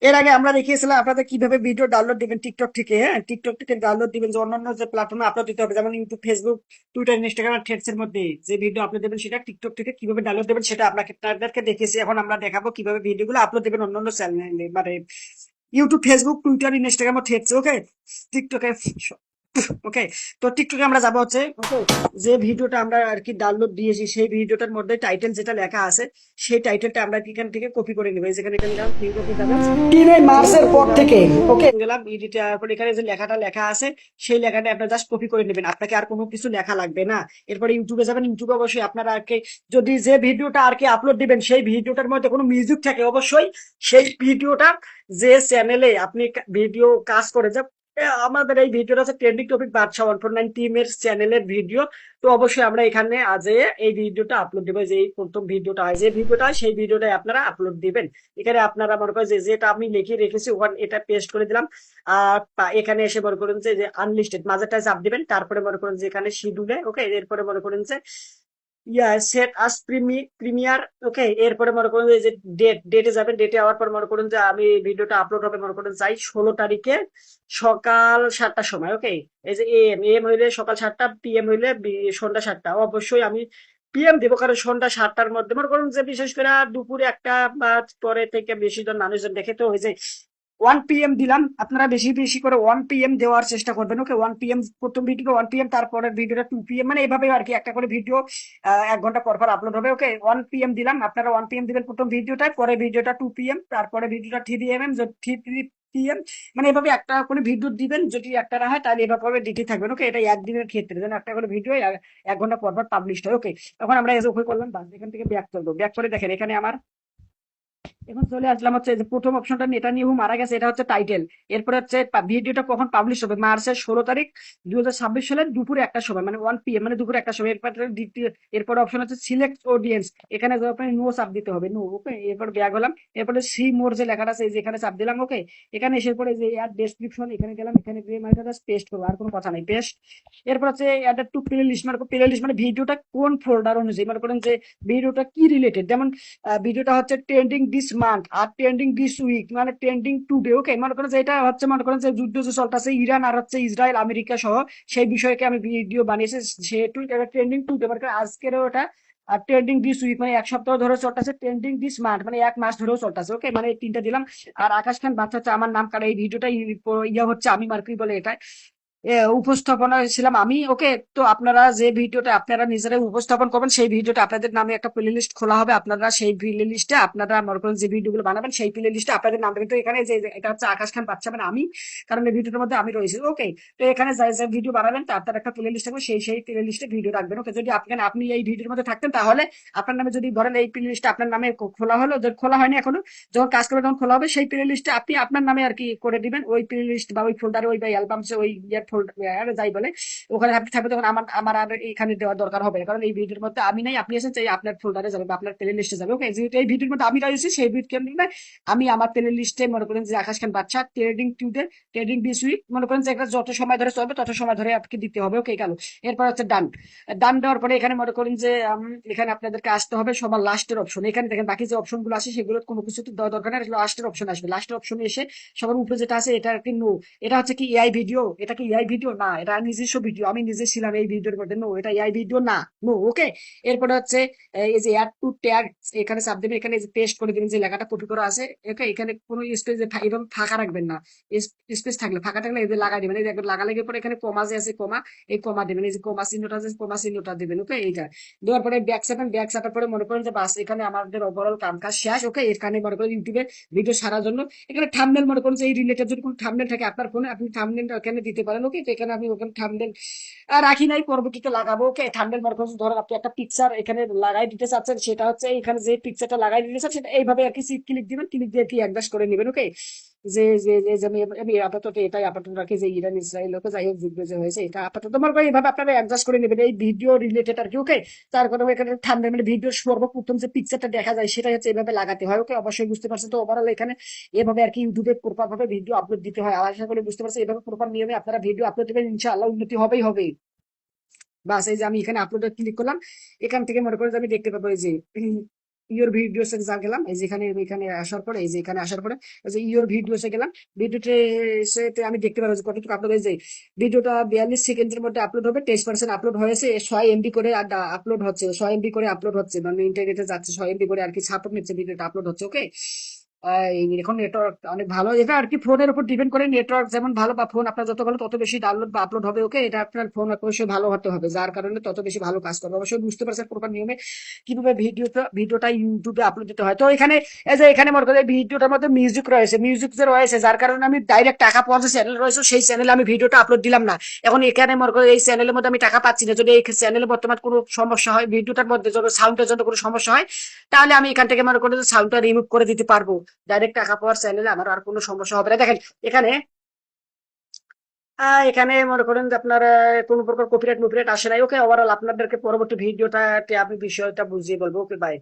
এর আগে আমরা দেখিয়েছিলাম আপনাদের কিভাবে ভিডিও ডাউনলোড দিবেন টিকটক থেকে। হ্যাঁ, টিকটক থেকে ডাউনলোড দিবেন, যে অন্যান্য যে প্ল্যাটফর্মে আপলোড দিতে হবে, যেমন YouTube, Facebook, Twitter, Instagram, threads এর মধ্যে যে ভিডিও আপলোড দেবেন সেটা টিকটক থেকে কিভাবে ডাউনলোড দেবেন সেটা আপনাদেরকে দেখিয়েছি। এখন আমরা দেখাবো কিভাবে ভিডিওগুলো আপলোড দেবেন অন্যান্য চ্যানেলে, মানে ইউটিউব, ফেসবুক, টুইটার, ইনস্টাগ্রাম ও থ্রেডস। ওকে, টিকটকে ওকে। তো টিকটকে আমরা যাবো হচ্ছে, ওকে, যে ভিডিওটা আমরা আর কি ডাউনলোড দিয়েছি সেই ভিডিওটার মধ্যে টাইটেল যেটা লেখা আছে সেই টাইটেলটা আমরা এখান থেকে কপি করে নেবো। যেখানে এখানে গেলাম, নিউ কপি যাবেন 3 মার্চের পর থেকে। ওকে, গেলাম এডিটার পর, এখানে যে লেখাটা লেখা আছে সেই লেখাটা আপনার জাস্ট কপি করে নেবেন, আপনাকে আর কোনো কিছু লেখা লাগবে না। এরপরে ইউটিউবে যাবেন, ইউটিউবে অবশ্যই আপনারা আর কি যদি যে ভিডিওটা আর কি আপলোড দিবেন সেই ভিডিওটার মধ্যে কোনো মিউজিক থাকে, অবশ্যই সেই ভিডিওটা যে চ্যানেলে আপনি ভিডিও কাজ করে যে আমাদের এই ভিডিওটা হচ্ছে ট্রেন্ডিং টপিক বাদশা 149 টিমের চ্যানেলের ভিডিও। তো অবশ্যই আমরা এখানে আজ এই ভিডিওটা আপলোড দিব, যে এই প্রথম ভিডিওটা হয়, যে ভিডিওটা হয় সেই ভিডিওটা আপনারা আপলোড দিবেন। এখানে আপনারা মনে করেন যে যেটা আমি লিখে রেখেছি ওখানে এটা পেস্ট করে দিলাম। আর এখানে এসে মনে করেন যে আনলিস্টেড মাঝেরটা চাপ দিবেন, তারপরে মনে করেন যে এখানে শিডিউলে, ওকে, এরপরে মনে করেন যে সেট আস প্রিমিয়ার। ওকে, এরপরে মনে করুন যে ডেটে যাবেন, ডেটে যাওয়ার পর মনে করুন যে আমি ভিডিওটা আপলোড হবে মনে করুন যাই 16 তারিখে সকাল 7টার সময়। ওকে, এই যে এম এম হইলে সকাল 7টা, পিএম হইলে সন্ধ্যা 7টা। অবশ্যই আমি পিএম দেবো, কারণ সন্ধ্যা 7টার মধ্যে মনে করুন যে বিশেষ করে দুপুরে একটা বা পরে থেকে বেশি জন মানুষজন দেখে, তো ওই যে 1 PM দিলাম, আপনারা বেশি বেশি করে 1 PM দেওয়ার চেষ্টা করবেন। ওকে, 1 PM প্রথম ভিডিও 1 PM, তারপরের ভিডিওটা 2 PM, মানে এইভাবে আর কি একটা করে ভিডিও 1 ঘন্টা পর পর আপলোড হবে। ওকে, 1 PM দিলাম, আপনারা 1 PM দিবেন প্রথম ভিডিওটা, পরে ভিডিওটা 2 PM, তারপরে ভিডিওটা 3 PM, 3 PM, মানে এভাবে একটা করে ভিডিও দিবেন। যদি একটা না হয় তাহলে এভাবে দিতে থাকবেন। ওকে, এটা একদিনের ক্ষেত্রে যেন একটা করে ভিডিও 1 ঘন্টা পর পর পাবলিশ হয়। ওকে, তখন আমরা এসে ওকে করলাম, বাস এখান থেকে ব্যাক করবো। ব্যাক করে দেখেন এখানে আমার এখন চলে আসলাম হচ্ছে যে প্রথম অপশনটা, নেতানিয়াহু মারা গেছে, এটা হচ্ছে টাইটেল। এরপরে হচ্ছে ভিডিওটা কখন পাবলিশ হবে, মার্চের 16 তারিখ 2026 সালের দুপুরে 1টার সময়, মানে 1 PM, মানে দুপুরে 1টার সময়। এরপর দ্বিতীয়, এরপর অপশন হচ্ছে সিলেক্ট অডিয়েন্স, এখানে আপনি নো চাপ দিতে হবে, নো। ওকে, এরপর ব্যাগ হলাম, এরপরে সি মোর যে লেখাটা আছে এই যে এখানে চাপ দিলাম। ওকে, এখানে এসে পরে যে এর ডেসক্রিপশন এখানে গেলাম, এখানে গিয়ে মানে পেস্ট করবো, আর কোনো কথা নাই, পেস্ট। এরপর হচ্ছে অ্যাড টু প্লে লিস্ট, মানে প্লে লিস্ট মানে ভিডিওটা কোন ফোল্ডার অনুযায়ী, মনে করেন যে ভিডিওটা কি রিলেটেড, যেমন ভিডিওটা হচ্ছে ট্রেন্ডিং দিস মান্থ আর ট্রেন্ডিং দিস উইক, মানে ট্রেন্ডিং টুডে। ওকে, মনে করেন যে এটা হচ্ছে মনে করেন যে যুদ্ধ যে চলতেছে ইরান আর হচ্ছে ইসরায়েল আমেরিকা সহ, সেই বিষয়কে আমি ভিডিও বানিয়েছি, সেহেতু এটা ট্রেন্ডিং টুডে, মানে আজকেরও ওটা। আর ট্রেন্ডিং দিস উইক মানে 1 সপ্তাহ ধরে চলতেছে, ট্রেন্ডিং দিস মান্থ মানে 1 মাস ধরেও চলতেছে। ওকে, মানে এই তিনটা দিলাম। আর আকাশ খান বাচ্চা হচ্ছে আমার নাম, কারণ এই ভিডিওটা ইয়া হচ্ছে আমি মার্কি বলে এটা উপস্থাপনা ছিলাম আমি। ওকে, তো আপনারা যে ভিডিওটা আপনারা নিজেরাই উপস্থাপন করবেন সেই ভিডিওটা আপনাদের নামে একটা প্লে লিস্ট খোলা হবে, আপনারা সেই প্লে লিস্টে আপনারা মনে করেন যে ভিডিওগুলো বানাবেন সেই প্লে লিস্টে আপনাদের নাম দেবেন। তো এখানে যে এটা হচ্ছে আকাশ খান বাচ্চা, মানে আমি, কারণ এই ভিডিওটার মধ্যে আমি রয়েছি। ওকে, তো এখানে যে ভিডিও বানাবেন তার একটা প্লে লিস্ট থাকবে, সেই প্লে লিস্টে ভিডিও রাখবেন। ওকে, যদি আপনি এই ভিডিওর মধ্যে থাকতেন তাহলে আপনার নামে যদি ধরেন এই প্লে লিস্টটা আপনার নামে খোলা হলো, যদি খোলা হয়নি এখনো, যখন কাজ করবে তখন খোলা হবে, সেই প্লে লিস্টে আপনি আপনার নামে আর কি করে দিবেন ওই প্লে লিস্ট বা ওই ফোল্ডারে, ওই বা অ্যালবাম, ওই ইয়ার ফোল্ডার যাই বলে, ওখানে আপনি থাকবে, তখন আমার আমার আর এখানে দেওয়ার দরকার হবে না, কারণ এই ভিডিওর মধ্যে আমি নাই, আপনি আছেন, চাই আপনার ফোল্ডারে যাবে বা আপনার প্লে লিস্টে যাবে। ওকে, যেহেতু এই ভিডিওর মধ্যে আমি রয়েছি সেই ভিডিও আমি আমার প্লে লিস্টে মনে করেন যে আকাশ খান বাচ্চা trading today, trading this week, মনে করেন যে একটা যত সময় ধরে চলবে তত সময় ধরে আপনাকে দিতে হবে। ওকে, গেল। এরপর হচ্ছে ডান। ডান দেওয়ার পরে এখানে মনে করেন যে এখানে আপনাদেরকে আসতে হবে সবার লাস্টের অপশন। এখানে দেখেন বাকি যে অপশন গুলো আছে সেগুলো কোনো কিছু দেওয়া দরকার নেই, লাস্টের অপশন আসবে। লাস্টের অপশনে এসে সবার উপরে যেটা আছে এটা কি নো, এটা হচ্ছে কি এআই ভিডিও, এটা কি এআই ভিডিও না, এটা নিজস্ব ভিডিও, আমি নিজে ছিলাম এই ভিডিওর মধ্যে, নো এটা এআই ভিডিও না, নো। ওকে, এরপরে হচ্ছে এই যে অ্যাড টু ট্যাগ, এখানে চাপ দেবেন, এখানে যে পেস্ট করে দিবেন যে লেখাটা কপি করা আছে। ওকে, এখানে কোনো স্পেস এরকম ফাঁকা রাখবেন না, স্পেস থাকলে ফাঁকা থাকলে এই যে লাগাই দিবেন, এই যে লাগা লেগে পরে এখানে কমা যে আছে কমা, এই কমা দিবেন, এই যে কমা চিহ্নটা আছে কমা চিহ্নটা দিবেন। ওকে, এইটা দেওয়ার পরে ব্যাক চাপেন, ব্যাক চাপার পরে মনে করেন যে বাস এখানে আমাদের ওভারঅল কাম কাজ শেষ। ওকে, এখানে মনে করেন ইউটিউবে ভিডিও ছাড়ার জন্য এখানে থাম্বনেল, মনে করেন যে এই রিলেটেড যদি কোনো থাম্বনেল থাকে আপনার ফোনে, আপনি থাম্বনেলটা এখানে দিতে পারেন। ওকে, তো এখানে আমি ওখানে থাম্বনেল রাখি নাই, পরবর্তীতে লাগাবো। ওকে, থাম্বনেল মনে করেন ধরেন আপনি একটা পিকচার এখানে লাগাই দিতে চাচ্ছেন, সেটা হচ্ছে এখানে যে পিকচারটা লাগাই দিতে চাচ্ছেন সেটা এইভাবে আর কি ক্লিক দিবেন, ক্লিক দিয়ে কি অ্যাডজাস্ট করে নেবেন। ওকে, যে যে যে যে আমি আপাতত এটাই আপাতত রাখি যে ইরান ইসরায়েল ওকে যাই হোক যুদ্ধ যে হয়েছে এটা আপাতত মনে করেন এইভাবে আপনারা অ্যাডজাস্ট করে নেবেন এই ভিডিও রিলেটেড আর কি। ওকে, তার কারণে এখানে থাম্বনেল মানে ভিডিও সর্বপ্রথম যে পিকচারটা দেখা যায় সেটা হচ্ছে এইভাবে লাগাতে হয়। ওকে, অবশ্যই বুঝতে পারছেন। তো ওভারঅল এখানে এভাবে আর কি ইউটিউবে প্রপার ভাবে ভিডিও আপলোড দিতে হয়। আশা করি বুঝতে পারছেন, এভাবে প্রপার নিয়মে আপনারা ভিডিও আপলোড দিবেন, ইনশাআল্লাহ উন্নতি হবেই হবে। বাস এই যে আমি এখানে আপলোডে ক্লিক করলাম, এখান থেকে মনে করেন যে আমি দেখতে পাবো এই যে ইওর ভিডিওসে যা গেলাম, এই যেখানে এখানে আসার পরে, এই যে এখানে আসার পরে এই যে ইওর ভিডিওসে গেলাম। ভিডিওতে সেতে আমি দেখতে পারবো যে কতটুকু আপলোড হয়েছে। ভিডিওটা 42 সেকেন্ডের মধ্যে আপলোড হবে, 23% আপলোড হয়েছে, 6 MB করে আপলোড হচ্ছে, 6 MB করে আপলোড হচ্ছে, মানে ইন্টারনেটে যাচ্ছে 6 MB করে আর কি সাপোর্ট নিচ্ছে, ভিডিওটা আপলোড হচ্ছে। ওকে, এখন নেটওয়ার্ক অনেক ভালো, এটা আর কি ফোনের উপর ডিপেন্ড করে, নেটওয়ার্ক যেমন ভালো বা ফোন আপনার যত ভালো তত বেশি ডাউনলোড বা আপলোড হবে। ওকে, এটা আপনার ফোন অবশ্যই ভালো হতে হবে, যার কারণে তত বেশি ভালো কাজ করবে। অবশ্যই বুঝতে পারছেন প্রপার নিয়মে কিভাবে ভিডিওটা ইউটিউবে আপলোড দিতে হয়। তো এখানে এই যে এখানে মনে করেন ভিডিওটার মধ্যে মিউজিক রয়েছে, মিউজিক যে রয়েছে যার কারণে আমি ডাইরেক্ট টাকা পাওয়ার যে চ্যানেল রয়েছে সেই চ্যানেলে আমি ভিডিওটা আপলোড দিলাম না। এখন এখানে মনে করেন এই চ্যানেলের মধ্যে আমি টাকা পাচ্ছি না, যদি এই চ্যানেলে বর্তমান কোনো সমস্যা হয়, ভিডিওটার মধ্যে যদি সাউন্ডের জন্য কোনো সমস্যা হয়, তাহলে আমি এখান থেকে মনে করেন সাউন্ডটা রিমুভ করে দিতে পারবো। ডাইরেক্ট টাকা পাওয়ার চ্যানেলে আমার আর কোনো সমস্যা হবে না। দেখেন এখানে এখানে মনে করেন যে আপনার কোনো প্রকার কপিরাইট মুপিরাইট আসে নাই। ওকে, ওভারঅল আপনাদেরকে পরবর্তী ভিডিওটাতে আমি বিষয়টা বুঝিয়ে বলবো। ওকে, বাই।